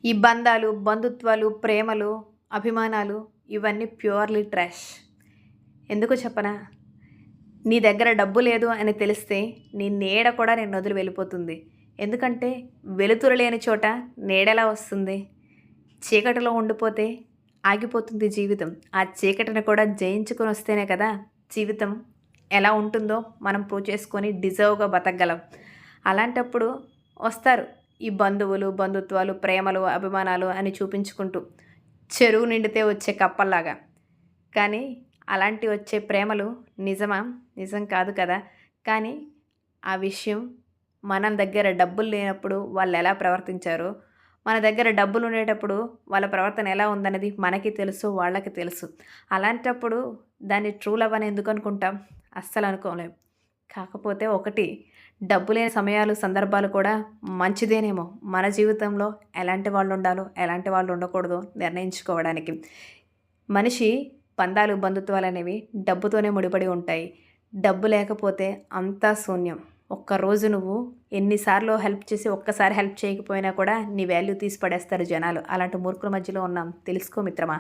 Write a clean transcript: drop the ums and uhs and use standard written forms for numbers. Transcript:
ఈ బంధాలు, బంధుత్వాలు, ప్రేమలు, అభిమానాలు ఇవన్నీ ప్యూర్‌లీ ట్రాష్. ఎందుకో చెప్పనా? నీ దగ్గర డబ్బు లేదు అని తెలిస్తే నీ నీడ కూడా నిన్నొదిలి వెళ్ళిపోతుంది. ఎందుకంటే వెలుతురు లేని చోట నీడెలా వస్తుంది? చీకటిలో ఉండిపోతే ఆగిపోతుంది జీవితం. ఆ చీకటిని కూడా జయించుకొనొస్తేనే కదా జీవితం ఎలా ఉంటుందో మనం ప్రూవ్ చేసుకొని డిజర్వ్‌గా బతకగలం. అలాంటప్పుడు వస్తారు ఈ బంధువులు, బంధుత్వాలు, ప్రేమలు, అభిమానాలు అని చూపించుకుంటూ. చెరువు నిండితే వచ్చే కప్పల్లాగా. కానీ అలాంటి వచ్చే ప్రేమలు నిజమా? నిజం కాదు కదా! కానీ ఆ విషయం మన దగ్గర డబ్బులు లేనప్పుడు వాళ్ళెలా ప్రవర్తించారో, మన దగ్గర డబ్బులుండేటప్పుడు వాళ్ళ ప్రవర్తన ఎలా ఉందనేది మనకి తెలుసు, వాళ్ళకి తెలుసు. అలాంటప్పుడు దాన్ని ట్రూ లవ్ అని ఎందుకు అనుకుంటాం? అస్సలు అనుకోలేం. కాకపోతే ఒకటి డబ్బు లేని సమయాలు, సందర్భాలు కూడా మంచిదేనేమో మన జీవితంలో ఎలాంటి వాళ్ళుండాలో, ఎలాంటి వాళ్ళు ఉండకూడదో నిర్ణయించుకోవడానికి. మనిషి బంధాలు, బంధుత్వాలనేవి డబ్బుతోనే ముడిపడి ఉంటాయి. డబ్బు లేకపోతే అంతా శూన్యం. ఒక్కరోజు నువ్వు ఎన్ని సార్లు హెల్ప్ చేసి ఒక్కసారి హెల్ప్ చేయకపోయినా కూడా నీ వాల్యూ తీసి పడేస్తారు జనాలు. అలాంటి మూర్ఖుల మధ్యలో ఉన్నాం. తెలుసుకో మిత్రమా.